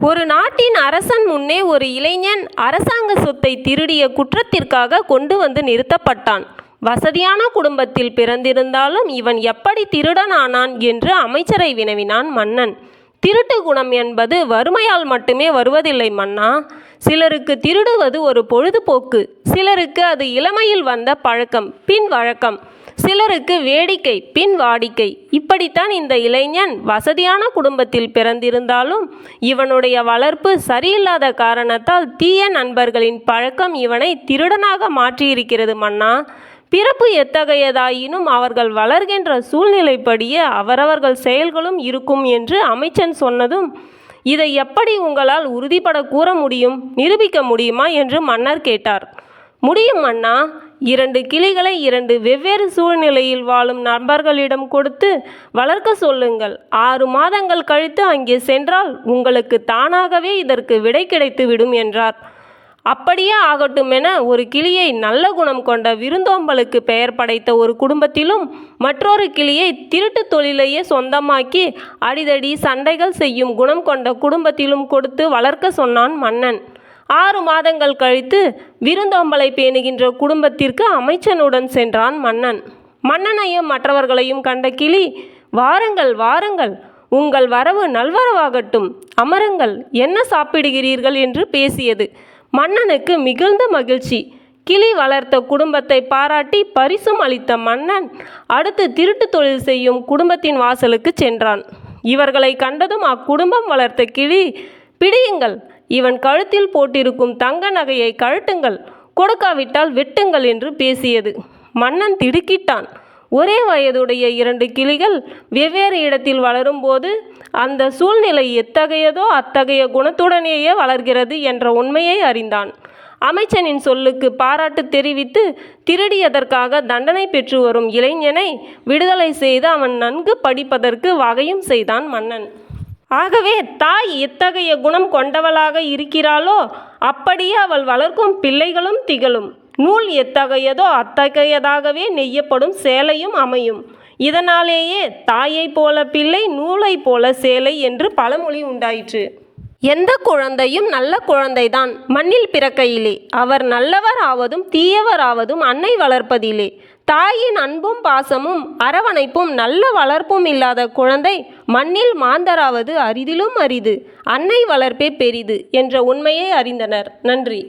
ஒரு நாட்டின் அரசன் முன்னே ஒரு இளைஞன் அரசாங்க சொத்தை திருடிய குற்றத்திற்காக கொண்டு வந்து நிறுத்தப்பட்டான். வசதியான குடும்பத்தில் பிறந்திருந்தாலும் இவன் எப்படி திருடனானான் என்று அமைச்சரை வினவினான் மன்னன். திருட்டு குணம் என்பது வறுமையால் மட்டுமே வருவதில்லை மன்னா. சிலருக்கு திருடுவது ஒரு பொழுதுபோக்கு, சிலருக்கு அது இளமையில் வந்த பழக்கம், பின் வழக்கம், சிலருக்கு வேடிக்கை, பின் வாடிக்கை. இப்படித்தான் இந்த இளைஞன் வசதியான குடும்பத்தில் பிறந்திருந்தாலும் இவனுடைய வளர்ப்பு சரியில்லாத காரணத்தால் தீய நண்பர்களின் பழக்கம் இவனை திருடனாக மாற்றியிருக்கிறது மன்னா. பிறப்பு எத்தகையதாயினும் அவர்கள் வளர்கின்ற சூழ்நிலைப்படியே அவரவர்கள் செயல்களும் இருக்கும் என்று அமைச்சன் சொன்னதும், இதை எப்படி உங்களால் உறுதிபட கூற முடியும், நிரூபிக்க முடியுமா என்று மன்னர் கேட்டார். முடியும் மன்னா. 2 கிளிகளை 2 வெவ்வேறு சூழ்நிலையில் வாழும் நண்பர்களிடம் கொடுத்து வளர்க்க சொல்லுங்கள். 6 மாதங்கள் கழித்து அங்கே சென்றால் உங்களுக்கு தானாகவே இதற்கு விடை கிடைத்துவிடும் என்றார். அப்படியே ஆகட்டுமென ஒரு கிளியை நல்ல குணம் கொண்ட விருந்தோம்பலுக்கு பெயர் படைத்த ஒரு குடும்பத்திலும், மற்றொரு கிளியை திருட்டு தொழிலையே சொந்தமாக்கி அடிதடி சண்டைகள் செய்யும் குணம் கொண்ட குடும்பத்திலும் கொடுத்து வளர்க்க சொன்னான் மன்னன். 6 மாதங்கள் கழித்து விருந்தோம்பலை பேணுகின்ற குடும்பத்திற்கு அமைச்சனுடன் சென்றான் மன்னன். மன்னனையும் மற்றவர்களையும் கண்ட கிளி, வாருங்கள் வாருங்கள், உங்கள் வரவு நல்வரவாகட்டும், அமருங்கள், என்ன சாப்பிடுகிறீர்கள் என்று பேசியது. மன்னனுக்கு மிகுந்த மகிழ்ச்சி. கிளி வளர்த்த குடும்பத்தை பாராட்டி பரிசும் அளித்த மன்னன் அடுத்து திருட்டு தொழில் செய்யும் குடும்பத்தின் வாசலுக்கு சென்றான். இவர்களை கண்டதும் அக்குடும்பம் வளர்த்த கிளி, பிடியுங்கள், இவன் கழுத்தில் போட்டிருக்கும் தங்க நகையை கழட்டுங்கள், கொடுக்காவிட்டால் வெட்டுங்கள் என்று பேசியது. மன்னன் திடுக்கிட்டான். ஒரே வயதுடைய 2 கிளிகள் வெவ்வேறு இடத்தில் வளரும்போது அந்த சூழ்நிலை எத்தகையதோ அத்தகைய குணத்துடனேயே வளர்கிறது என்ற உண்மையை அறிந்தான். அமைச்சனின் சொல்லுக்கு பாராட்டு தெரிவித்து திருடியதற்காக தண்டனை பெற்று வரும் இளைஞனை விடுதலை செய்து அவன் நன்கு படிப்பதற்கு வகையும் செய்தான் மன்னன். ஆகவே தாய் எத்தகைய குணம் கொண்டவளாக இருக்கிறாளோ அப்படியே அவள் வளர்க்கும் பிள்ளைகளும் திகழும். நூல் எத்தகையதோ அத்தகையதாகவே நெய்யப்படும் சேலையும் அமையும். இதனாலேயே தாயை போல பிள்ளை, நூலை போல சேலை என்று பழமொழி உண்டாயிற்று. எந்த குழந்தையும் நல்ல குழந்தைதான் மண்ணில் பிறக்கையிலே. அவர் நல்லவர் ஆவதும் தீயவர் ஆவதும் அன்னை வளர்ப்பதிலே. தாயின் அன்பும் பாசமும் அரவணைப்பும் நல்ல வளர்ப்பும் இல்லாத குழந்தை மண்ணில் மாந்தராவது அரிதிலும் அரிது. அன்னை வளர்ப்பே பெரிது என்ற உண்மையை அறிந்தனர். நன்றி.